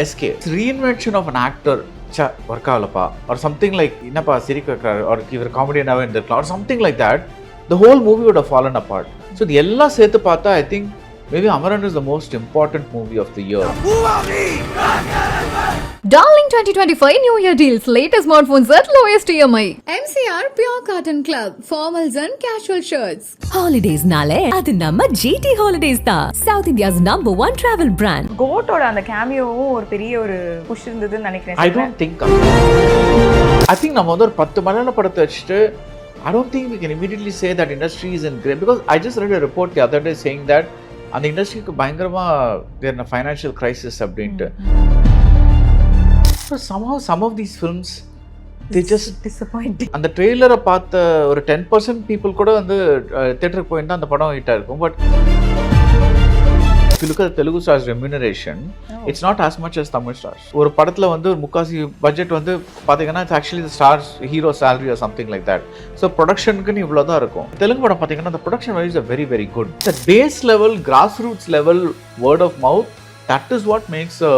SK reinvention of an actor work ஆகலப்பா or something like என்னப்பா சிரிக்க வைக்கிறாரு ஆர் இவர் காமெடியனாகவே இருந்திருக்கலாம் or something like that the whole மூவியோட ஃபாலன் அப்பார்ட். ஸோ இது எல்லாம் சேர்த்து பார்த்தா I think maybe Amaran is the most important movie of the year. Darling 2025 New Year deals. Latest smartphones at lowest EMI. MCR Pure Cotton Club. Formals and casual shirts. Holidays nale adu namma GT Holidays da. South India's #1 travel brand. கோட்டோட அந்த கேமியோவும் ஒரு பெரிய ஒரு push இருந்ததுன்னு நினைக்கிறேன். I don't think I think நம்ம வந்து ஒரு 10 மலையாள படத்தை வச்சுட்டு I don't think we can immediately say that industry is in great, because I just read a report the other day saying that அந்த இண்டஸ்ட்ரிக்கு பயங்கரமாக தேர் இன் ஃபைனான்ஷியல் கிரைசிஸ் அப்படின்ட்டு. So some of these films they just disappointing. அந்த ட்ரெய்லரை பார்த்த ஒரு 10% people கூட வந்து தியேட்டருக்கு போயிருந்தா அந்த படம் ஹிட்டாக இருக்கும். But if you look at the Telugu stars remuneration, it's not as much as Tamil stars. ஒரு படத்தில் வந்து ஒரு முக்காசி பட்ஜெட் வந்து பார்த்தீங்கன்னா it's actually the stars hero salary or something like that. So ப்ரொடக்ஷனுக்குன்னு இவ்வளோ தான் இருக்கும். தெலுங்கு படம் பார்த்தீங்கன்னா the production values are very very good. The base level, grassroots level, word of mouth, that is what makes a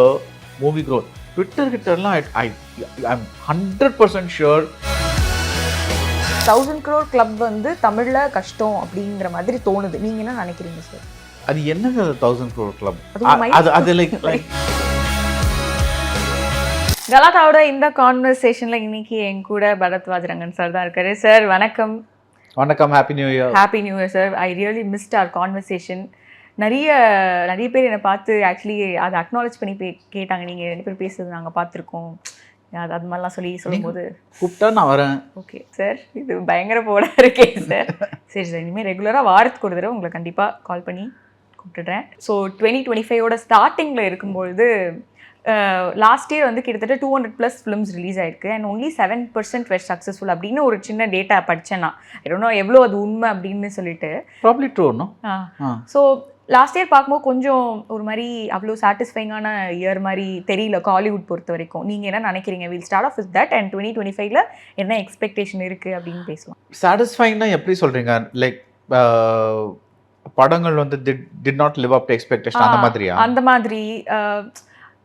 movie grow. ட்விட்டர்லாம் I'm 100% sure 1000 crore club வந்து தமிழ்ல கஷ்டம் அப்படிங்கிற மாதிரி தோணுது. நீங்க என்ன நினைக்கிறீங்க சார்? அது என்னங்க 1000 crore club? அது லைக் கலாட்டாவோட இந்த கான்வர்சேஷன்ல இன்னைக்கு என் கூட பரத்வாஜ் ரங்கன் சார் தான் இருக்காரு. சார் வணக்கம். வணக்கம். Happy new year. Happy new year sir. I really missed our conversation. நிறைய பேர் என்னை பார்த்து ஆக்சுவலி அதை அக்னாலேஜ் பண்ணி கேட்டாங்க, நீங்கள் 2 பேர் பேசுறது நாங்கள் பார்த்துருக்கோம், அது மாதிரிலாம் சொல்லும்போது கூப்பிட்டா நான் வரேன். ஓகே சார், இது பயங்கர போல இருக்கே சார். சரி சார், இனிமேல் ரெகுலராக வாரத்துக்கு ஒரு தடவை உங்களை கண்டிப்பாக கால் பண்ணி கூப்பிட்டுடுறேன். ஸோ 2025 ஸ்டார்டிங்கில் இருக்கும்பொழுது லாஸ்ட் இயர் வந்து கிட்டத்தட்ட 200+ ஃபிலிம்ஸ் ரிலீஸ் ஆயிருக்கு அண்ட் ஒன்லி 7% வேர் சக்ஸஸ்ஃபுல் அப்படின்னு ஒரு சின்ன டேட்டா படித்தேன் நான். ஐடோன்ட் நோ எவ்வளோ அது உண்மை அப்படின்னு சொல்லிட்டு. Probably true. So last year பார்க்கும்போது கொஞ்சம் ஒரு மாதிரி அவ்வளோ சாட்டிஸ்ஃபைங்கான இயர் மாதிரி தெரியல காலிவுட் பொறுத்த வரைக்கும். நீங்கள் என்ன நினைக்கிறீங்க? Will start off with that and 2025ல என்ன எக்ஸ்பெக்டேஷன் இருக்குது அப்படின்னு பேசலாம். சாட்டிஸ்ஃபைங்னா எப்படி சொல்கிறீங்க? லைக் படங்கள் வந்து did not live up to expectation அந்த மாதிரியா? அந்த மாதிரி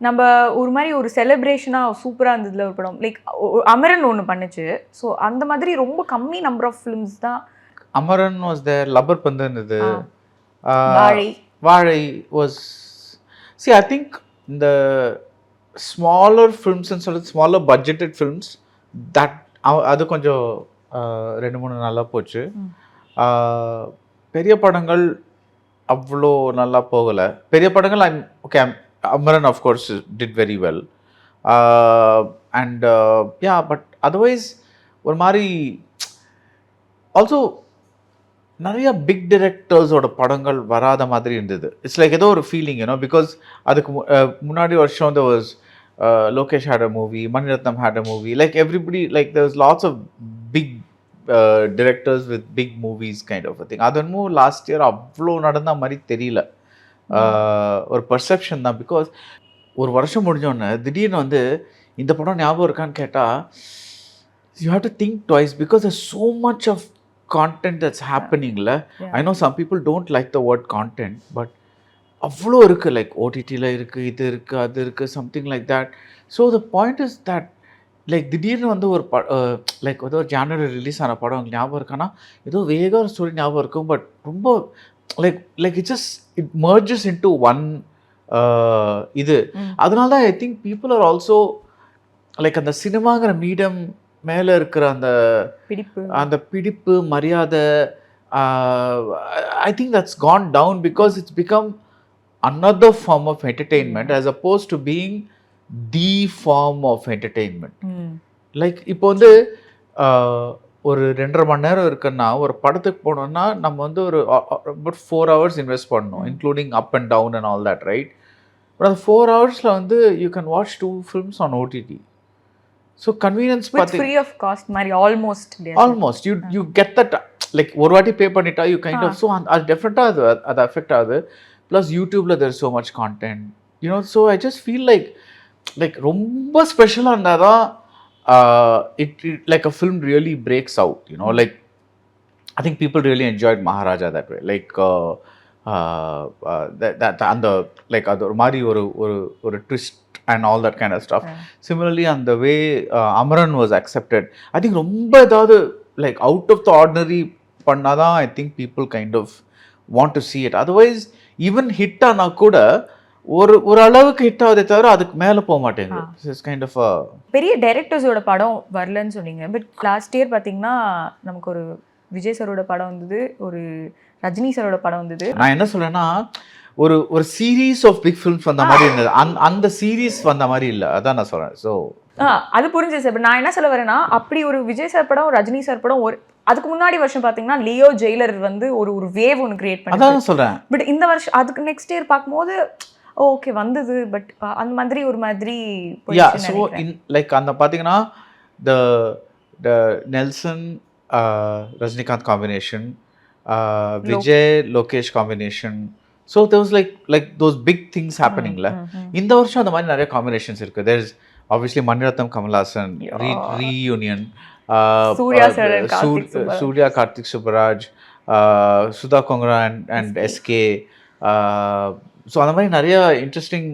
நம்ம ஒரு மாதிரி ஒரு செலிப்ரேஷனாக சூப்பராக இருந்ததுல ஒரு படம் லைக் அமரன் ஒன்று பண்ணுச்சு. ஸோ அந்த மாதிரி ரொம்ப கம்மி நம்பர் ஆஃப் ஃபிலிம்ஸ் தான். அமரன் வாஸ் தேர், லப்பர் பந்து இருந்தது, வாழை வாஸ். சி ஐ திங்க் இந்த ஸ்மாலர் ஃபிலிம்ஸ்ன்னு சொல்லிட்டு ஸ்மாலர் பட்ஜெட்டட் ஃபிலிம்ஸ் தட் அது கொஞ்சம் 2-3 நல்லா போச்சு. பெரிய படங்கள் அவ்வளோ நல்லா போகலை. பெரிய படங்கள் okay, Amaran of course did very well and yeah, but otherwise ஒரு மாதிரி ஆல்சோ நிறைய பிக் டிரெக்டர்ஸோட படங்கள் வராத மாதிரி இருந்தது. இட்ஸ் லைக் ஏதோ ஒரு ஃபீலிங் யூனோ, பிகாஸ் அதுக்கு முன்னாடி வருஷம் there was Lokesh had a movie, Mani Ratnam had a movie, like everybody, like there was lots of big directors with big movies kind of a thing. அது என்னமோ லாஸ்ட் இயர் அவ்வளோ நடந்த மாதிரி தெரியல. ஒரு பர்செப்ஷன் தான். பிகாஸ் ஒரு வருஷம் முடிஞ்சோடனே திடீர்னு வந்து இந்த படம் ஞாபகம் இருக்கான்னு கேட்டால் you have to think twice because there's so much of content that's happening. I know some people don't like the word content, but அவ்வளோ இருக்குது. லைக் ஓடிடியில் இருக்குது, இது இருக்குது, அது இருக்குது, something like that. So the point is that like திடீர்னு வந்து ஒரு லைக் ஏதோ ஜனவரி ரிலீஸ் ஆன படம் ஞாபகம் இருக்கான்னா ஏதோ வேக ஒரு ஸ்டோரி ஞாபகம் இருக்கும், பட் ரொம்ப like it merges into one இது. அதனால தான் I think people are also like அந்த சினிமாங்கிற மீடியம் மேலே இருக்கிற அந்த பிடிப்பு மரியாதை I think that's gone down because it's become another form of entertainment as opposed to being the form of entertainment. Like இப்போ வந்து ஒரு 2.5 மணி நேரம் இருக்குன்னா ஒரு படத்துக்கு போனோம்னா நம்ம வந்து ஒரு about 4 hours இன்வெஸ்ட் பண்ணணும், including up and down and all that, right? But அந்த 4 ஹவர்ஸில் வந்து you can watch 2 films on OTT. So convenience free of cost மாதிரி almost you get that. Like ஒரு வாட்டி பே பண்ணிட்டா யூ கைண்ட் ஆஃப். ஸோ அது டெஃபினட்டாக அது அஃபெக்ட் ஆகுது. ப்ளஸ் யூடியூப்பில் தேர் so much content, you know. So I just feel like ரொம்ப ஸ்பெஷலாக இருந்தால் தான் it like a film really breaks out, you know. Like I think people really enjoyed Maharaja that way. Like அந்த like அது ஒரு மாதிரி ஒரு ஒரு ஒரு twist and all that kind of stuff. Similarly அந்த way Amaran was accepted. I think ரொம்ப ஏதாவது like out of the ordinary பண்ணாதான் I think people kind of want to see it. Otherwise even hit ஆனால் கூட ஒரு அளவுக்கு ஹிட் ஆகுதே தவிர அதுக்கு மேலே போக மாட்டேங்குது. இட்ஸ் கைண்ட் ஆஃப் பெரிய டைரக்டர்ஸோட படம் வரலன்னு சொன்னீங்க. பட் லாஸ்ட் இயர் பார்த்தீங்கன்னா நமக்கு ஒரு விஜய் சரோட படம் வந்தது, ஒரு ரஜினி சரோட படம் வந்தது. நான் என்ன சொல்றேன்னா ஒரு சீரீஸ் ஆஃப் பிக் ஃபிலிம்ஸ் வந்த மாதிரி இருந்தது. அந்த சீரீஸ் வந்த மாதிரி இல்லை, அதான் நான் சொல்றேன். ஸோ அது புரிஞ்சு சார். நான் என்ன சொல்ல வரேன்னா, அப்படி ஒரு விஜய் சார் படம், ரஜினி சார் படம், ஒரு அதுக்கு முன்னாடி வருஷம் பார்த்தீங்கன்னா லியோ ஜெயிலர் வந்து ஒரு வேவ் ஒன்று கிரியேட் பண்ணி, அதான் சொல்றேன். பட் இந்த வருஷம் அதுக்கு நெக்ஸ்ட் இயர் பார்க்கும்போது ஓகே வந்தது, பட் அந்த மாதிரி ஒரு மாதிரி ஸோ லைக் அந்த பார்த்தீங்கன்னா the Nelson Rajinikanth combination, Vijay Lokesh combination. So there was like those big things happeningல. இந்த வருஷம் அந்த மாதிரி நிறைய காம்பினேஷன்ஸ் இருக்கு. there is obviously Mani Ratnam Kamal Haasan reunion, Suriya Karthik Subbaraj, Sudha Kongara and SK. So அந்த மாதிரி நிறைய interesting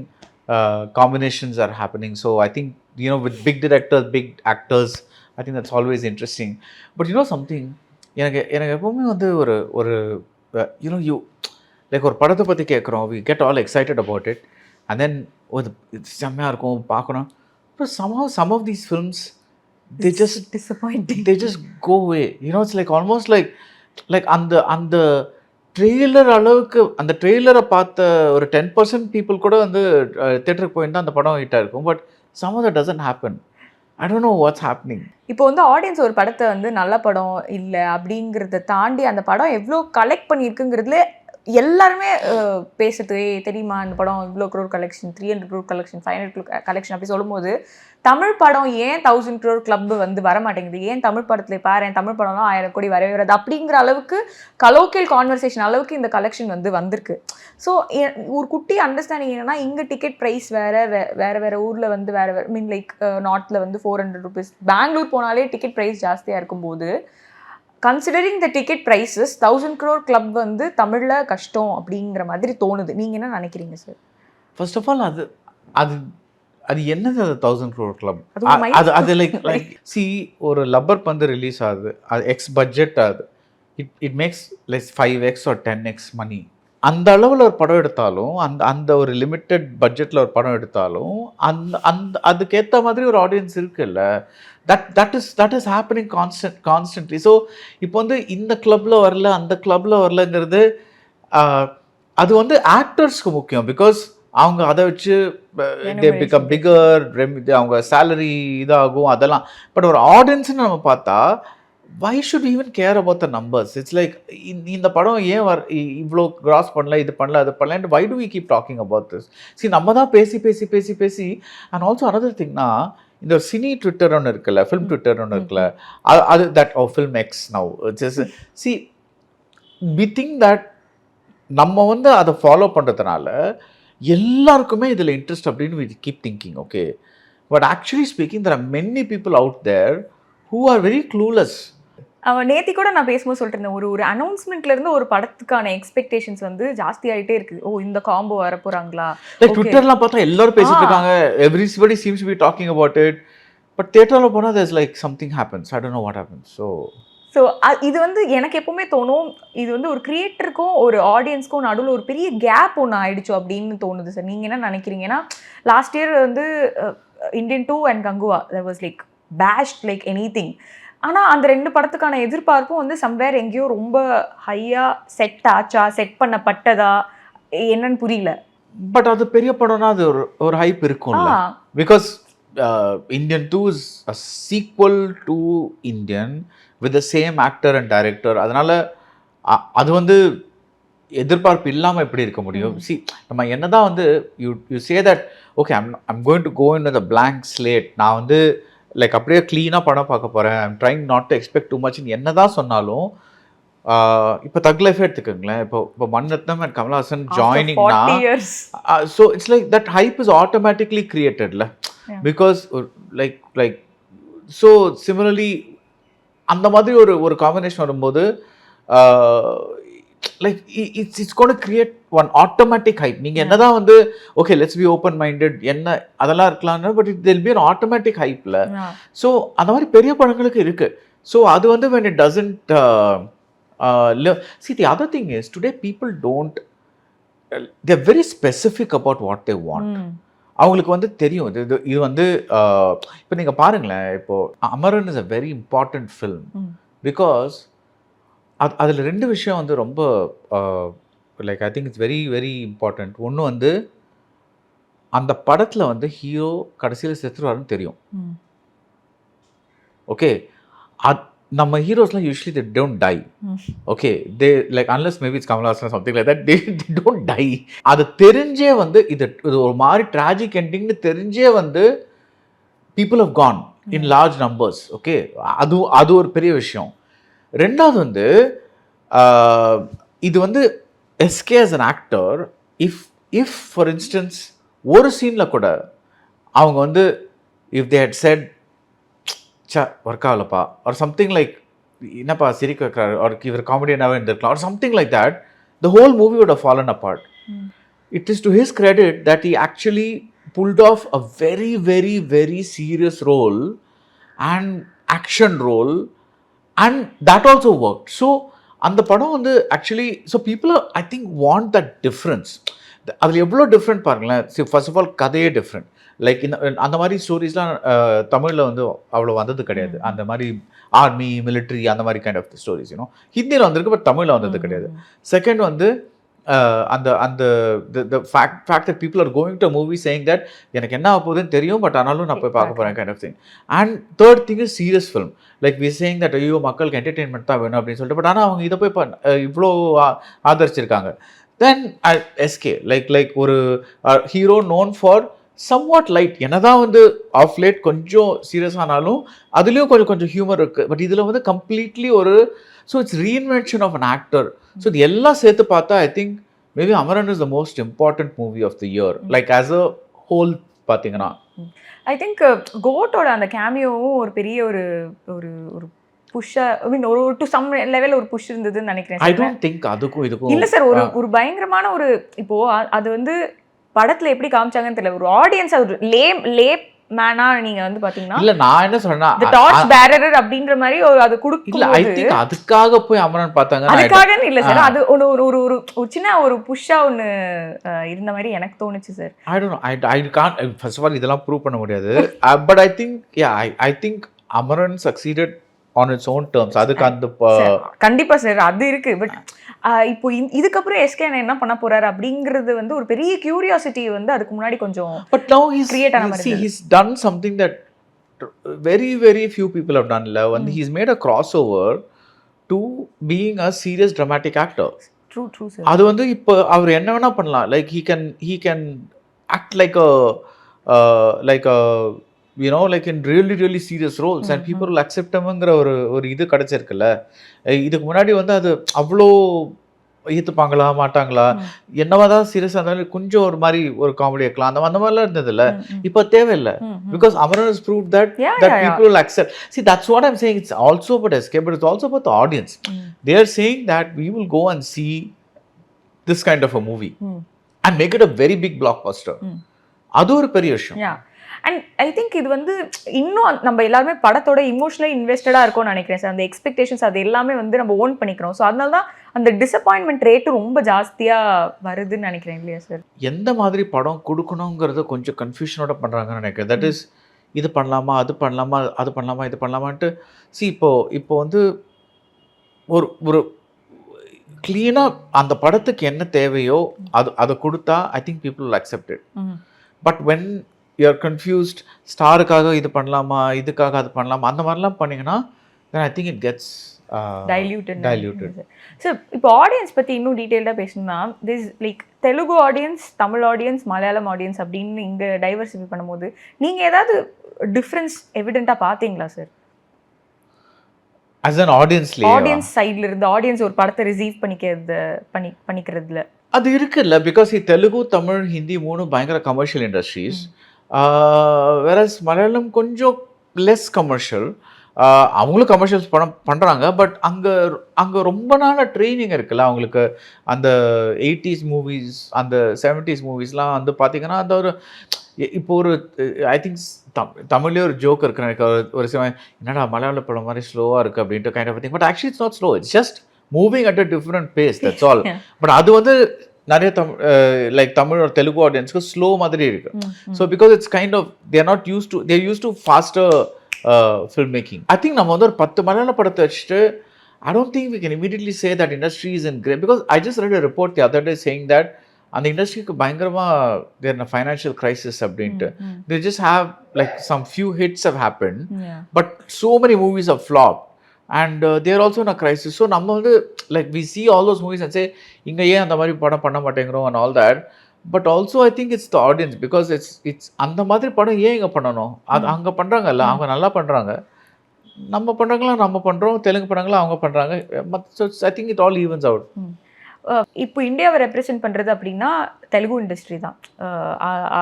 combinations are happening. So I think, you know, with big directors, big actors, I think that's always interesting. But you know something, எனக்கு எப்பவுமே வந்து ஒரு you know, you like ஒரு படத்தை பற்றி கேட்குறோம், we get all excited about it, and then இது செம்மையாக இருக்கும் பார்க்கணும். But somehow some of these films, they just disappointing. They just go away. You know, it's like almost like அந்த trailer அளவுக்கு, அந்த ட்ரெய்லரை பார்த்த ஒரு 10% பீப்புள் கூட வந்து தேட்டருக்கு போயிருந்தால் அந்த படம் ஹிட்டாக இருக்கும். But some of that doesn't happen. I don't know what's happening. இப்போ வந்து ஆடியன்ஸ் ஒரு படத்தை வந்து நல்ல படம் இல்லை அப்படிங்கிறத தாண்டி அந்த படம் எவ்வளோ கலெக்ட் பண்ணியிருக்குங்கிறதுல எல்லாருமே பேசுறது, தெரியுமா இந்த படம் இவ்வளோ crore collection, 300 crore collection, 500 crore collection அப்படி சொல்லும்போது தமிழ் படம் ஏன் 1000 crore கிளப் வந்து வர மாட்டேங்குது, ஏன் தமிழ் படத்தில் பாரு தமிழ் படம்லாம் 1000 கோடி வரவே வராது அப்படிங்கிற அளவுக்கு கலோக்கியல் கான்வர்சேஷன் அளவுக்கு இந்த கலெக்ஷன் வந்து வந்திருக்கு. ஸோ ஒரு குட்டி அண்டர்ஸ்டாண்டிங் என்னன்னா, இங்கே டிக்கெட் ப்ரைஸ் வேறு ஊரில் வந்து வேறு மீன் லைக் நார்த்தில் வந்து 400 rupees, பெங்களூர் போனாலே டிக்கெட் ப்ரைஸ் ஜாஸ்தியாக இருக்கும்போது considering the ticket prices 1000 crore club வந்து தமிழில் கஷ்டம் அப்படிங்கிற மாதிரி தோணுது. நீங்கள் என்ன நினைக்கிறீங்க சார்? ஃபர்ஸ்ட் ஆஃப் ஆல் அது என்னது அது 1000 crore கிளப்? அது லைக் சி ஒரு லப்பர் பந்து ரிலீஸ் ஆகுது, அது எக்ஸ் பட்ஜெட் ஆகுது, it makes like 5x or 10x மணி. அந்த அளவில் ஒரு படம் எடுத்தாலும், அந்த ஒரு லிமிட்டட் பட்ஜெட்டில் ஒரு படம் எடுத்தாலும் அதுக்கேற்ற மாதிரி ஒரு ஆடியன்ஸ் இருக்குல்ல. that is happening constantly. So இப்போ வந்து இந்த கிளப்பில் வரல அந்த கிளப்பில் வரலங்கிறது அது வந்து ஆக்டர்ஸ்க்கு முக்கியம். பிகாஸ் அவங்க அதை வச்சு they become bigger, அவங்க சேலரி இதாகும் அதெல்லாம். பட் ஒரு ஆடியன்ஸ்னு நம்ம பார்த்தா why should we even care about the numbers? It's like இந்த படம் ஏன் இவ்வளோ கிராஸ் பண்ணல, இது பண்ணல, அது பண்ணல, why do we keep talking about this? See, நம்ம தான் பேசி and also another thing na, இந்த சினி ட்விட்டர் ஒன்று இருக்குல்ல, ஃபிலிம் ட்விட்டர் ஒன்று இருக்குல்ல, அது that film X now C we think that நம்ம வந்து அதை ஃபாலோ பண்ணுறதுனால எல்லாருக்குமே இதில் இன்ட்ரெஸ்ட் அப்படின்னு we keep thinking, okay, but actually speaking there are many people out there who are very clueless. நேத்தி கூட நான் பேசும்போது சொல்லிட்டு இருந்தேன், ஒரு அனௌன்ஸ்மெண்ட்லேருந்து ஒரு படத்துக்கான எக்ஸ்பெக்டேஷன்ஸ் வந்து ஜாஸ்தி ஆகிட்டே இருக்குது. இந்த காம்போ வர போகிறாங்களா, ட்விட்டர்லாம் பார்த்தா எல்லாரும் பேசிட்டு இருக்காங்க, everybody seems to be talking about it, but தியேட்டரில் போனால் there's like something happens, I don't know what happens. So இது வந்து எனக்கு எப்பவுமே தோணும், இது வந்து ஒரு கிரியேட்டருக்கும் ஒரு ஆடியன்ஸ்க்கும் நடுவில் ஒரு பெரிய கேப் ஒன்று ஆயிடுச்சோ அப்படின்னு தோணுது சார். நீங்கள் என்ன நினைக்கிறீங்க? ஏன்னா லாஸ்ட் இயர் வந்து Indian 2 and Kanguva that was like bashed like anything. ஆனால் அந்த 2 படத்துக்கான எதிர்பார்ப்பும் வந்து சம்வேர் எங்கேயோ ரொம்ப ஹையாக செட் ஆச்சா, செட் பண்ணப்பட்டதா என்னன்னு புரியல. பட் அது பெரிய படம்னா அது ஒரு ஹைப் இருக்கும்ல. Because Indian 2 is a sequel to Indian with the same actor and director. அதனால் அது வந்து எதிர்பார்ப்பு இல்லாமல் எப்படி இருக்க முடியும்? சி, நம்ம என்னதான் வந்து you say that okay I'm going to go in with a blank slate, நான் வந்து லைக் அப்படியே க்ளீனாக படம் பார்க்க போகிறேன், I'm trying not to expect too much என்ன தான் சொன்னாலும். இப்போ தக் லைஃபே எடுத்துக்கோங்களேன், இப்போ மணிரத்னம் அண்ட் கமல்ஹாசன் ஜாயினிங்னா so it's like that hype is automatically கிரியேட்டட்ல. பிகாஸ் லைக் ஸோ சிமிலர்லி அந்த மாதிரி ஒரு காம்பினேஷன் வரும்போது like it's gonna create one automatic hype. நீங்கள் என்னதான் வந்து okay let's be open minded என்ன அதெல்லாம் இருக்கலாம்னு, but it'll be an automatic ஹைப்பில். ஸோ அந்த மாதிரி பெரிய படங்களுக்கு இருக்குது. ஸோ அது வந்து when it doesn't see the other thing is today people don't they're very specific about what they want. அவங்களுக்கு வந்து தெரியும் இது வந்து இப்போ நீங்கள் பாருங்களேன், இப்போ Amaran is a very important film because அதில் 2 விஷயம் வந்து ரொம்ப like I think it's very very important. ஒன்று வந்து அந்த படத்தில் வந்து ஹீரோ கடைசியில் செத்துருவாருன்னு தெரியும். ஓகே, நம்ம ஹீரோஸ்லாம் usually they don't die. Okay, they like unless maybe it's Kamal Haasan something like that, they don't die. அது தெரிஞ்சே வந்து இது ஒரு மாதிரி ட்ராஜிக் எண்டிங்னு தெரிஞ்சே வந்து people have gone in large numbers. Okay, அது ஒரு பெரிய விஷயம். 2வது வந்து இது வந்து SK as an actor, if for instance ஒரு சீனில் கூட அவங்க வந்து if they had said work ஆகலப்பா ஆர் சம்திங் லைக் என்னப்பா சிரிக்க வைக்கிறாரு ஒரு இவர் காமெடியனாகவே இருந்திருக்கலாம் or something like that, the whole movie would have fallen apart. It is to his credit that he actually pulled off a very very very serious role and action role and that also worked. So அந்த படம் வந்து actually so people I think want that difference. அதில் எவ்வளோ different பாருங்களேன். First of all கதையே different. Like அந்த மாதிரி ஸ்டோரிஸ்லாம் தமிழில் வந்து அவ்வளோ வந்தது கிடையாது. அந்த மாதிரி ஆர்மி மிலிட்ரி அந்த மாதிரி கைண்ட் ஆஃப் ஸ்டோரிஸ் யூனோ ஹிந்தியில் வந்திருக்கு, பட் தமிழில் வந்தது கிடையாது. செகண்ட் வந்து அந்த fact that people are going to movie saying that எனக்கு என்ன ஆகுதுன்னு தெரியும், பட் ஆனாலும் நான் போய் பார்க்க போகிறேன் kind of thing. And third thing is serious film. Like we saying that ஐயோ மக்களுக்கு என்டர்டெயின்மெண்ட் தான் வேணும் அப்படின்னு சொல்லிட்டு, பட் ஆனால் அவங்க இதை போய் இவ்வளோ ஆதரிச்சிருக்காங்க. தென் எஸ்கே லைக் ஒரு hero known for somewhat light. என்னதான் வந்து ஆஃப் லேட் கொஞ்சம் சீரியஸ் ஆனாலும் அதுலேயும் கொஞ்சம் ஹியூமர் இருக்குது. பட் இதில் வந்து கம்ப்ளீட்லி ஒரு so it's reinvention of an actor. So இது எல்லாம் சேர்த்து பார்த்தா I think maybe Amaran is the most important movie of the year like as a whole பார்த்தீங்கன்னா. ஐ திங்க் கோட்டோட அந்த கேமியோவும் ஒரு பெரிய ஒரு ஒரு ஒரு புஷ்ஷா ஐ மீன் ஒரு டு சம் லெவல் ஒரு புஷ் இருந்ததுன்னு நினைக்கிறேன். ஐ டோன்ட் திங்க் அதுக்கும் இதுக்கும் இல்லை சார், ஒரு பயங்கரமான ஒரு இப்போ அது வந்து படத்துல எப்படி காமிச்சாங்கன்னு தெரியல, ஒரு ஆடியன்ஸ் ஒரு லேப் மேனா நீங்க வந்து பாத்தீங்கன்னா இல்ல நான் என்ன சொன்னா the torch bearer அப்படிங்கற மாதிரி ஒரு அது குடுக்குது. இல்ல ஐ திங்க் அதுக்காக போய் அமரன் பார்த்தாங்க. அதுக்காக இல்ல சார், அது ஒரு ஒரு ஒரு சின்ன ஒரு புஷ்ஷா ஒன்னு இருந்த மாதிரி எனக்கு தோணுச்சு sir. I don't know, I can't first of all இதெல்லாம் ப்ரூவ் பண்ண முடியாது. But I think yeah I think Amaran succeeded on its own terms. அதுக்கு அந்த கண்டிப்பா சார் அது இருக்கு. பட் இப்போ இதுக்கப்புறம் எஸ்கே என்ன பண்ண போறாரு அப்படிங்கிறது வந்து ஒரு பெரிய கியூரியாசிட்டி வந்து அதுக்கு முன்னாடி கொஞ்சம் பட் நவ ஹீஸ் கிரியேட் ஆன மாதிரி he's done something that very very few people have done. When he's made a crossover to being a serious dramatic actor. True sir. அது வந்து இப்போ அவர் என்ன வேணா பண்ணலாம். Like he can act like a you know like in really really serious roles and people will accept himங்கிற ஒரு இது கிடைச்சிருக்குல்ல. இதுக்கு முன்னாடி வந்து அது அவ்வளோ ஏற்றுப்பாங்களா மாட்டாங்களா, என்னவாதான் சீரியஸாக இருந்தாலும் கொஞ்சம் ஒரு மாதிரி ஒரு காமெடி இருக்கலாம் அந்த மாதிரிலாம் இருந்ததில்ல. இப்போ தேவையில்லை because Amaran has proved that people will accept. See, that's what I'm saying. It's also about escape, but it's also about the audience. They are saying that we will go and see this kind of a movie and make it a very big blockbuster. அது ஒரு பெரிய விஷயம். And I think இது வந்து இன்னும் நம்ம எல்லாருமே படத்தோட இமோஷனலி இன்வெஸ்டடாக இருக்கும்னு நினைக்கிறேன் சார். அந்த எக்ஸ்பெக்டேஷன்ஸ் அது எல்லாமே வந்து நம்ம ஓன் பண்ணிக்கிறோம். ஸோ அதனால தான் அந்த டிசப்பாயின்மெண்ட் ரேட்டு ரொம்ப ஜாஸ்தியாக வருதுன்னு நினைக்கிறேன் இல்லையா சார்? எந்த மாதிரி படம் கொடுக்கணுங்கிறத கொஞ்சம் கன்ஃபியூஷனோட பண்ணுறாங்கன்னு நினைக்கிறேன். தட் இஸ் இது பண்ணலாமா அது பண்ணலாமா அது பண்ணலாமா இது பண்ணலாமான்ட்டு. இப்போ வந்து ஒரு க்ளீனாக அந்த படத்துக்கு என்ன தேவையோ அதை கொடுத்தா ஐ think people will accept it. But when you're confused ஸ்டாருக்காக இது பண்ணலாமா இதுக்காக அது பண்ணலாமா அந்த மாதிரிலாம் பண்ணிங்கன்னா then I think it gets diluted. Sir இப்போ ஆடியன்ஸ் பற்றி இன்னும் டீட்டெயில்டாக பேசணும்னா this like Telugu audience, Tamil audience, Malayalam audience அப்படின்னு இங்கே டைவர்சிஃபை பண்ணும்போது நீங்கள் ஏதாவது டிஃப்ரென்ஸ் எவிடெண்ட்டாக பார்த்தீங்களா சார்? as an audience சைடில் இருந்து ஆடியன்ஸ் ஒரு படத்தை ரிசீவ் பண்ணிக்கிறதுல அது இருக்குல்ல. பிகாஸ் தெலுங்கு தமிழ் ஹிந்தி 3 பயங்கர கமர்ஷியல் இண்டஸ்ட்ரீஸ். வேறஸ் மலையாளம் கொஞ்சம் லெஸ் கமர்ஷியல். அவங்களும் கமர்ஷியல்ஸ் படம் பண்ணுறாங்க. பட் அங்கே ரொம்ப நாள் ட்ரைனிங் இருக்குல்ல அவங்களுக்கு. அந்த 80s மூவிஸ் அந்த 70s மூவிஸ்லாம் வந்து பார்த்தீங்கன்னா அந்த ஒரு இப்போ ஒரு ஐ திங்க் தமிழ்லேயே ஒரு ஜோக் இருக்கு எனக்கு. ஒரு என்னடா மலையாள படம் மாதிரி ஸ்லோவாக இருக்குது அப்படின்ட்டு kind of thing. But actually it's not slow, it's just moving at a different pace, that's all. But அது வந்து நிறைய லைக் தமிழ் ஒரு தெலுங்கு ஆடியன்ஸ்க்கு ஸ்லோ மாதிரி இருக்கு. So because it's kind of they're not used to faster film making. I think நம்ம வந்து ஒரு 10 மலையாள படத்தை வச்சுட்டு I don't think we can immediately say that industry is in great, because I just read a report the other day saying that அந்த இண்டஸ்ட்ரிக்கு பயங்கரமாக they're in financial crisis அப்படின்ட்டு. they just have like some few hits have happened, but so many movies have flopped and they are also in a crisis. So நம்ம வந்து like we see all those movies and say இங்கே ஏன் அந்த மாதிரி படம் பண்ண மாட்டேங்கிறோம் and all that. But also I think it's the audience, because it's அந்த மாதிரி படம் ஏன் இங்கே பண்ணணும், அது அங்கே பண்ணுறாங்கல்ல, அவங்க நல்லா பண்ணுறாங்க, நம்ம பண்ணுறாங்களா நம்ம பண்ணுறோம், தெலுங்கு படங்களா அவங்க பண்ணுறாங்க. I think it all evens out. இப்போ இந்தியாவை ரெப்ரசென்ட் பண்ணுறது அப்படின்னா தெலுங்கு இண்டஸ்ட்ரி தான்.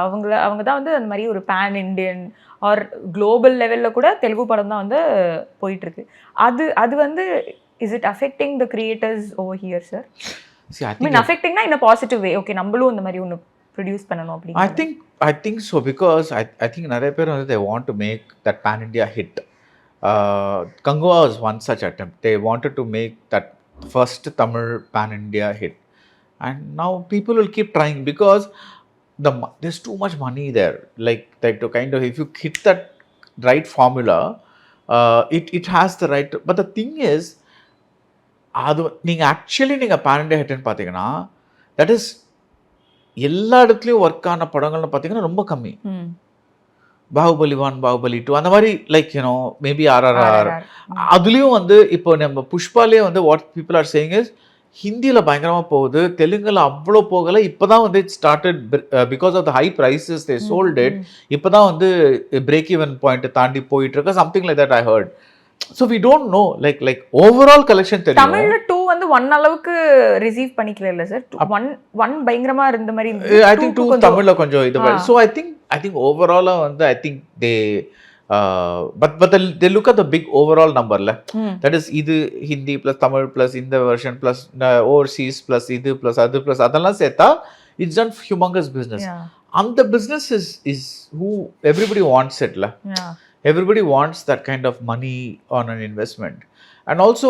அவங்க தான் வந்து அந்த மாதிரி ஒரு பேன் இண்டியன் ஆர் குளோபல் லெவலில் கூட தெலுங்கு படம் தான் வந்து போயிட்டுருக்கு. அது வந்து is it affecting the creators over here sir? அஃபெக்டிங்னா in a positive way. Okay, நம்மளும் இந்த மாதிரி ஒன்று ப்ரொடியூஸ் பண்ணணும் அப்படின்னு. I think so, because I think நிறைய பேர் வந்து they want to make that pan India hit. Kangua was one such attempt. They wanted to make that first Tamil pan India hit, and now people will keep trying because there's too much money there, like to kind of, if you hit that right formula, it has the right, but the thing is அது நீங்கள் actually நீங்கள் pan India ஹிட்னு பார்த்தீங்கன்னா that is எல்லா இடத்துலையும் work ஆன படங்கள்னு பார்த்தீங்கன்னா ரொம்ப கம்மி. பாகுபலி 1, பாகுபலி 2 அந்த மாதிரி, லைக் யூனோ மேபி RRR. அதுலேயும் வந்து இப்போ நம்ம புஷ்பாலே வந்து what people are saying is ஹிந்தியில் பயங்கரமாக போகுது, தெலுங்குல அவ்வளோ போகலை. இப்போ தான் வந்து it started because of the high prices they sold it. இப்போ தான் வந்து பிரேக் ஈவன் பாயிண்ட்டை தாண்டி போயிட்டு இருக்கு, something like that I heard. So we don't know like overall collection தெரியும். தமிழ்ல 2 வந்து 1 அளவுக்கு ரிசீவ் பண்ணிக்கல இல்ல சார்? 1 பயங்கரமா இருந்த மாதிரி. I think 2 தமிழ்ல கொஞ்சம் இது. So I think overall வந்து I think they but they look at the big overall number la. That is இது ஹிந்தி plus தமிழ் plus இந்த version plus overseas plus இது plus அது plus அதெல்லாம் சேர்த்தா it's done humongous business. And the business is who everybody wants it la. Everybody wants that kind of money on an investment. And also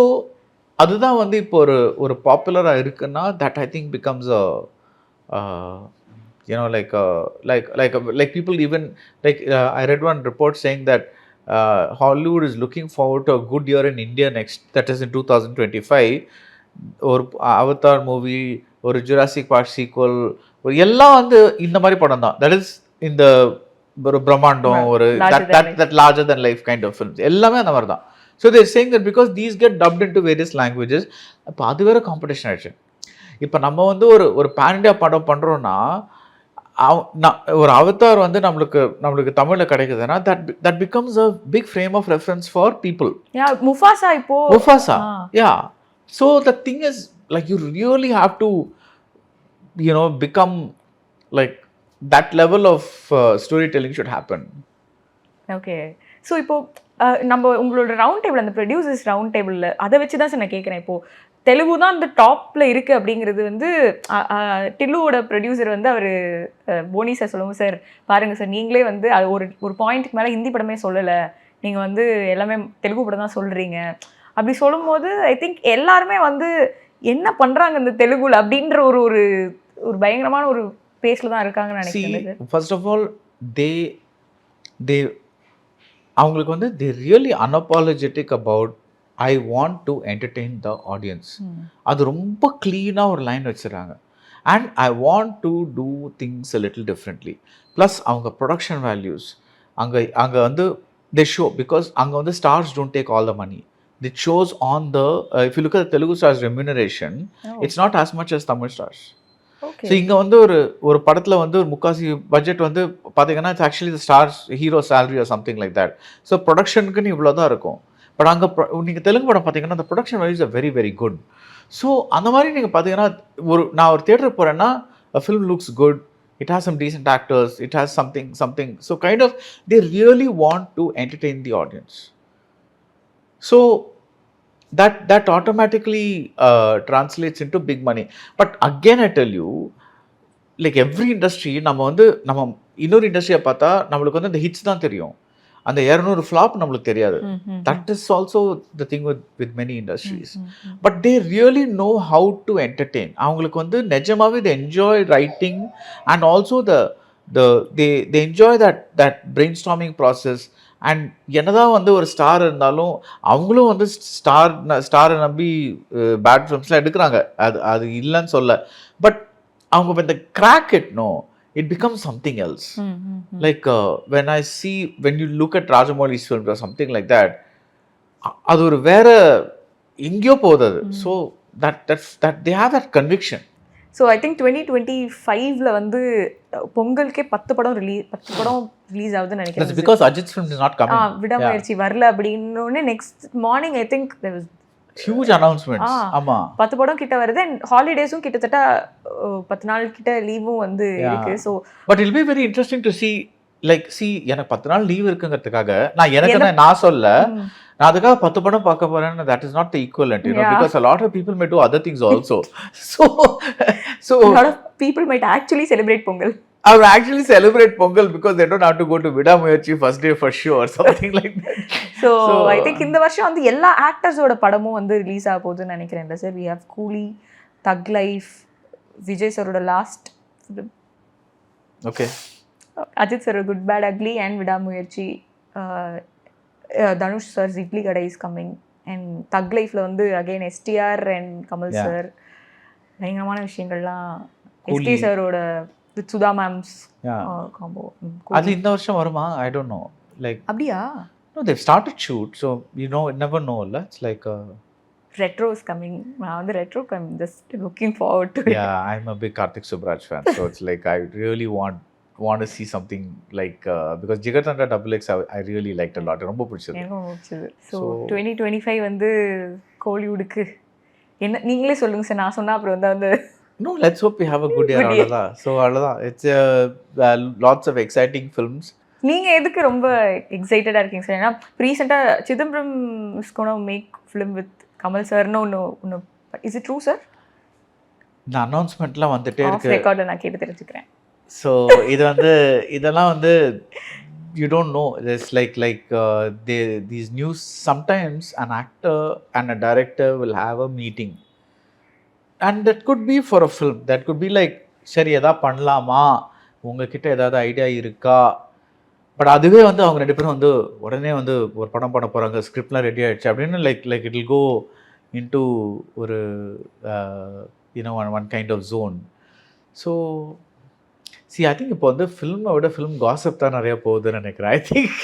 அதுதான் வந்து இப்போ ஒரு பாப்புலராக இருக்குன்னா that I think becomes a you know like people even like I read one report saying that Hollywood is looking forward to a good year in India next, that is in 2025. ஒரு Avatar movie, ஒரு Jurassic park sequel, ஒரு எல்லாம் வந்து இந்த மாதிரி படம் தான். That is இந்த ஒரு பிரம்மாண்டம், ஒரு that larger than life kind of films எல்லாமே அந்த மாதிரி தான். So they're saying that because these get dubbed into various languages, இப்போ அது வேற காம்படிஷன் ஆயிடுச்சு. இப்போ நம்ம வந்து ஒரு பேன் இண்டியா படம் பண்ணுறோன்னா ஒரு அவதார் வந்து நம்மளுக்கு தமிழில் கிடைக்குதுன்னா that becomes a big frame of reference for people. Mufasa yeah. So the thing is like you really have to become like that level of storytelling should happen. Okay, so இப்போ நம்ம உங்களோட round table, அந்த producers round டேபிளில் அதை வச்சு தான் sir நான் கேட்குறேன். இப்போது தெலுங்கு தான் அந்த டாப்பில் இருக்குது அப்படிங்கிறது வந்து டில்லுவோட ப்ரொடியூசர் வந்து அவர் போனி சார் சொல்லுவோம், சார் பாருங்கள் சார், நீங்களே வந்து அது ஒரு பாயிண்ட்டுக்கு மேலே ஹிந்தி படமே சொல்லலை, நீங்கள் வந்து எல்லாமே தெலுங்கு படம் தான் சொல்கிறீங்க அப்படி சொல்லும்போது ஐ திங்க் எல்லாருமே வந்து என்ன பண்ணுறாங்க இந்த தெலுங்குல அப்படின்ற ஒரு பயங்கரமான ஒரு பேஸில் தான் இருக்காங்கன்னு நினைக்கிறேன். ஃபர்ஸ்ட் ஆஃப் ஆல் they அவங்களுக்கு வந்து they really unapologetic about I want to entertain the audience. அது ரொம்ப க்ளீனாக ஒரு லைன் வச்சுருக்காங்க. And I want to do things a little differently. Plus அவங்க ப்ரொடக்ஷன் வேல்யூஸ் அங்கே வந்து they show, because அங்கே வந்து stars don't take all the money. It shows on the if you look at the Telugu stars remuneration, it's not as much as Tamil stars. So இங்கே வந்து ஒரு படத்தில் வந்து ஒரு முக்காசி பட்ஜெட் வந்து பார்த்தீங்கன்னா it's actually the stars hero salary or something like that. So ப்ரொடக்ஷனுக்குன்னு இவ்வளோ தான் இருக்கும். பட் அங்கே நீங்கள் தெலுங்கு படம் பார்த்தீங்கன்னா அந்த production values are very very good. So அந்த மாதிரி நீங்கள் பார்த்தீங்கன்னா நான் ஒரு தியேட்டருக்கு போகிறேன்னா film looks good, it has some decent actors, it has something. So kind of they really want to entertain the audience. So that automatically translates into big money. But again I tell you, like every industry, நம்ம இன்னொரு இண்டஸ்ட்ரியை பார்த்தா நம்மளுக்கு வந்து அந்த hits தான் தெரியும், அந்த 200 ஃப்ளாப் நம்மளுக்கு தெரியாது. That is also the thing with many industries. But they really know how to entertain. அவங்களுக்கு வந்து நிஜமாவே they enjoy writing and also they enjoy that brain storming process. And என்னதான் வந்து ஒரு ஸ்டார் இருந்தாலும் அவங்களும் வந்து ஸ்டாரை நம்பி பேட் ஃபிலிம்ஸ்லாம் எடுக்கிறாங்க, அது இல்லைன்னு சொல்ல. பட் அவங்க when they crack it, no, it becomes something else. Like when you look at Rajamouli's films or something like that, அது ஒரு வேற எங்கேயோ போகுது அது. So that they have that conviction. So I think 2025ல வந்து பொங்கலுக்கே 10 படம் ரிலீஸ் ஆகுதுன்னு நினைக்கிறேன். That's because Ajit's film is not coming. விடாமுயற்சி வரல அப்படின்னு next morning I think there was huge announcements. ஆமா 10 படம் கிட்ட வருது. அண்ட் ஹாலிடேஸும் கிட்டத்தட்ட 10 நாள் கிட்ட லீவும் வந்து இருக்கு. So but it will be very interesting to see, like see எனக்கு 10 நாள் லீவ் இருக்குங்கிறதுக்காக நான் சொல்ல, நான் அதுக்காக 10 படம் பார்க்க போறேன்னு, that is not the equivalent, you know, because a lot of people may do other things also. So a lot of people might actually celebrate Pongal. I will actually celebrate Pongal because they don't have to go to Vidamuyarchi first day for sure or something like that. So I think இந்த வருஷம் வந்து எல்லா ஆக்டர்ஸோட படமும் வந்து release ஆக போகுதுன்னு நினைக்கிறேன் sir. we have Coolie, thug life, Vijay சரோட last film, okay, Ajith sir good bad ugly and Vidaamuyarchi, Dhanush sir idli கடை இஸ் கம்மிங், அண்ட் தக் லைஃப்ல வந்து again STR and Kamal sir. பயங்கரமான விஷயங்கள்லாம் எஸ்டி சாரோட வித் சுதா மேம்ஸ் காம்போ. அது இந்த வருஷம் வருமா? I don't know. Like அப்படியா? No, they've started shoot, so you know, never know. It's like retro is coming. நான் வந்து retro I'm just looking forward to it. Yeah, I'm a big Karthik Subraj fan, so it's like I really want to see something like because Jigartandra XX I really liked a lot. ரொம்ப பிடிச்சது. எனக்கு பிடிச்சது. So 2025 வந்து கோலிவுட்க்கு என்ன நீங்களே சொல்லுங்க sir. நான் சொன்னா அப்புறம் வந்து No, let's hope we have a good year. அவ்வளவுதான். So அவ்வளவுதான். It's lots of exciting films. நீங்க எதுக்கு ரொம்ப எக்ஸைட்டடா இருக்கீங்க சார்? ஏன்னா ரீசெண்டா Chidambaram is gonna make film with Kamal சார்னு ஒன்று இஸ் இட் ட்ரூ சார்? இந்த அனௌன்ஸ்மெண்ட்லாம் வந்துட்டே இருக்கு. ரெக்கார்ட்ல நான் கேட்டு தெரிஞ்சுக்கிறேன். ஸோ இது வந்து இதெல்லாம் வந்து you don't know. There's like these news, sometimes an actor and a director will have a meeting and that could be for a film, that could be like சரி எதா பண்ணலாமா, உங்ககிட்ட ஏதாவது ஐடியா இருக்கா. பட் அதுவே வந்து அவங்க 2 பேரும் வந்து உடனே வந்து ஒரு படம் பண்ண போகிறாங்க, ஸ்கிரிப்ட்லாம் ரெடி ஆகிடுச்சு அப்படின்னு like it will go into ஒரு one kind of zone. So I think இப்போ வந்து ஃபில்மை விட ஃபிலிம் காசிப் தான் நிறைய போகுதுன்னு நினைக்கிறேன். ஐ திங்க்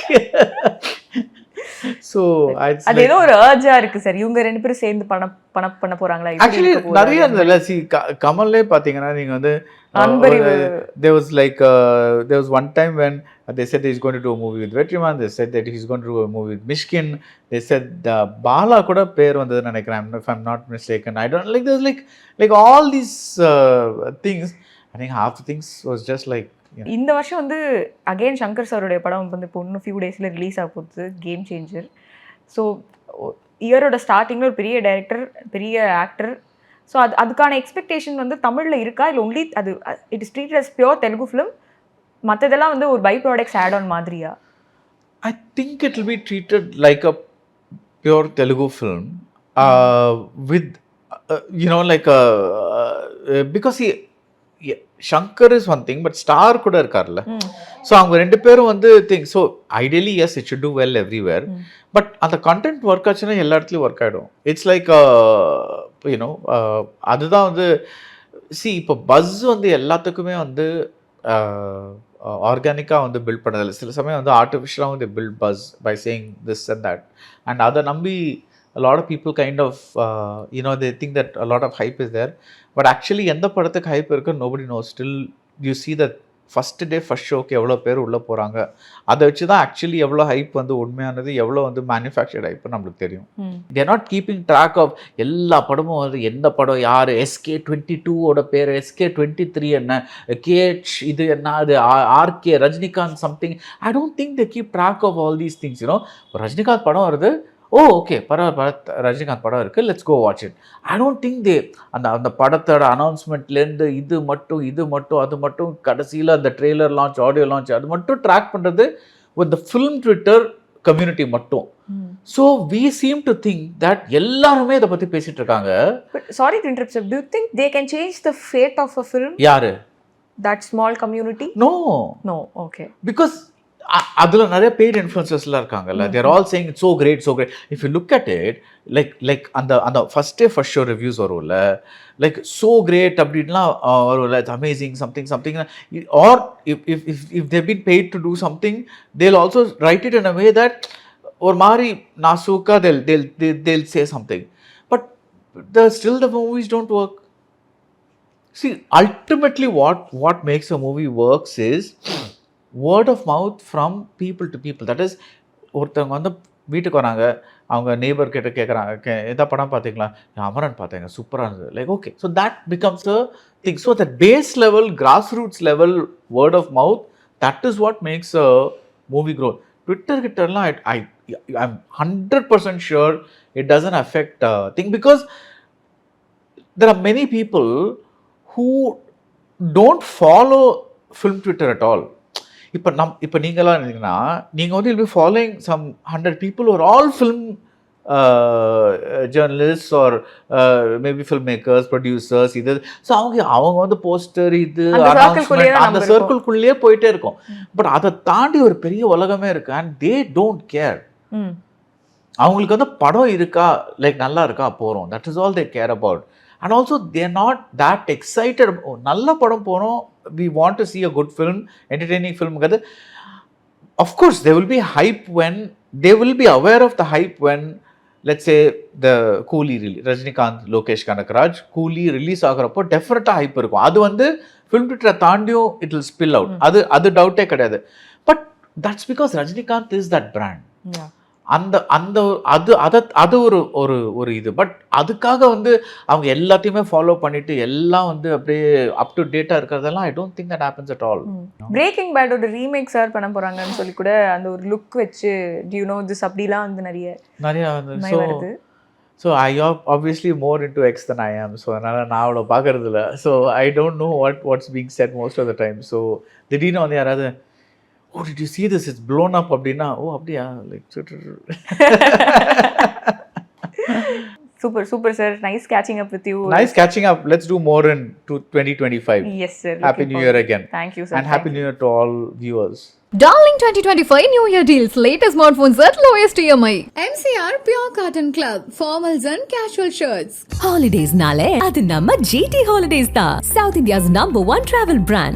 ஸோ அது ஏதோ ஒரு அர்ஜா இருக்கு சார். இவங்க 2 பேரும் சேர்ந்து பண்ண போறாங்களா? ஆக்சுவலி நிறைய இருந்ததுல. கமல்லே பார்த்தீங்கன்னா நீங்கள் வந்து there was one time when they said he's going to do a movie with Vetriman, they said that he's going to do a movie with Mishkin, they said Bala கூட பேர் வந்ததுன்னு நினைக்கிறேன், if I'm not mistaken. I don't like there's like all these things. I think half the things was just like இந்த வருஷம் வந்து again Shankar சாரோடைய படம் வந்து இப்போ இன்னும் ஃபியூ டேஸில் ரிலீஸ் ஆக போகுது, கேம் சேஞ்சர். ஸோ இயரோட ஸ்டார்டிங்கில் ஒரு பெரிய டைரக்டர், பெரிய ஆக்டர். ஸோ அதுக்கான எக்ஸ்பெக்டேஷன் வந்து தமிழில் இருக்கா இல்லை ஒன்லி அது it is treated as pure Telugu film, மற்றதெல்லாம் வந்து ஒரு பை ப்ராடக்ட்ஸ் ஆட் ஆன் மாதிரியா? I think it will be treated like a pure Telugu film with because Shankar is one thing, but Star கூட இருக்கார்ல. ஸோ அவங்க 2 பேரும் வந்து think. So ideally S it should do well everywhere. But அந்த content work ஆச்சுன்னா எல்லா இடத்துலையும் work ஆகிடும். இட்ஸ் லைக் அதுதான் வந்து இப்போ பஸ் வந்து எல்லாத்துக்குமே வந்து ஆர்கானிக்காக வந்து பில்ட் பண்ணதில்லை. சில சமயம் வந்து ஆர்டிஃபிஷியலாக வந்து build buzz by saying this and that. And அதை நம்பி a lot of people kind of they think that a lot of hype is there, but actually எந்த படத்துக்கு hype இருக்கு nobody knows. Still you see that first day first showக்கு எவ்வளோ பேர் உள்ளே போகிறாங்க, அதை வச்சு தான் ஆக்சுவலி எவ்வளோ ஹைப் வந்து உண்மையானது, எவ்வளோ வந்து மேனுஃபேக்சர்ட் ஹைப் நம்மளுக்கு தெரியும். They're not keeping track of எல்லா படமும் வந்து எந்த படம் யார், SK22ஓட பேர், SK23 என்ன, KH இது என்ன, அது RK Rajinikanth something. I don't think they keep track of all these things. Rajinikanth படம் வருது, ஓ ஓகே பரவாயில்ல ரஜினிகாந்த் படம் இருக்குது, let's go watch it. I don't think they அந்த படத்தோட அனௌன்ஸ்மெண்ட்லேருந்து இது மட்டும் அது மட்டும் கடைசியில் அந்த ட்ரெய்லர் லான்ச், ஆடியோ லான்ச் அது மட்டும் ட்ராக் பண்ணுறது with the film Twitter community மட்டும். So we seem to think that எல்லாருமே இதை பற்றி பேசிட்டு இருக்காங்க. Sorry to interrupt sir, do you think they can change the fate of a film? யாரு? That small community? No okay. Because அதில் நிறைய paid இன்ஃப்ளூயன்சர்ஸ்லாம் இருக்காங்கல்ல, they're all saying it's so great so great. If you look at it like அந்த first show reviews வரும்ல, like so great அப்படின்லாம் வரும்ல, it's amazing something R if they've been paid to do something தேல் also right it in a way that ஒரு மாதிரி நாசூக்கா தேல் say something. But still the movies don't work. See, ultimately what makes a movie works is word of mouth from people to people. That is, ஒருத்தவங்க வந்து வீட்டுக்கு வராங்க, அவங்க neighbour கிட்ட கேட்குறாங்க, எதா படம் பார்த்தீங்களா, அமரன் பார்த்தேங்க சூப்பராக இருந்தது, like okay. So that becomes a thing. So that base level, grass roots level word of mouth, that is what makes a movie growth. Twitter கிட்டலாம் I'm 100% sure it doesn't affect thing, because there are many people who don't follow film Twitter at all. இப்போ நீங்களாம் இருந்தீங்கன்னா நீங்கள் வந்து will be following some 100 people who are all film journalists or maybe filmmakers, producers. இது so அவங்க வந்து poster இது announcement அந்த சர்க்கிள்குள்ளேயே போயிட்டே இருக்கும். பட் அதை தாண்டி ஒரு பெரிய உலகமே இருக்கு, அண்ட் தே டோன்ட் கேர். அவங்களுக்கு வந்து படம் இருக்கா, லைக் நல்லா இருக்கா, போகிறோம், that is all they care about. And also they're not that excited. நல்ல படம் போனோம், we want to see a good film, entertaining film. Of course there will be hype when, they will be aware of the hype when, let's say the Coolie release, Rajinikanth, Lokesh Kanakaraj Coolie release ஆகிறப்போ டெஃபினட்டாக hype இருக்கும். அது வந்து film ட்விட்டரை தாண்டியும் it will spill out. அது டவுட்டே கிடையாது. But that's because Rajinikanth is that brand. அது ஒரு இது. பட் அதுக்காக வந்து அவங்க எல்லாத்தையுமே ஃபாலோ பண்ணிட்டு எல்லாம் வந்து அப்படியே அப் டு டேட்டா இருக்கிறதெல்லாம் I don't think that happens at all. Breaking பேடோட ரீமேக் சார் பண்ண போறாங்கன்னு சொல்லி கூட அந்த ஒரு லுக் வச்சு டு யூ நோ திஸ் அப்படிலாம் வந்து நிறைய வந்து so I obviously more into X then I am. So அதனால் நான் அவ்வளோ பார்க்கறது இல்லை. So I don't know what's being said most of the time. So திடீர்னு வந்து யாராவது oh did you see this, it's blown up அப்படின்னா ஓ அப்படியா, like super sir, nice catching up with you. Nice catching up. Let's do more in 2025. Yes sir, happy new year again. Thank you sir, and happy new year to all viewers. Darling 2025 New Year deals, latest smartphones at lowest EMI. MCR Pure Cotton Club, formals and casual shirts. Holidays nale adu namma GT Holidays da, South India's #1 travel brand.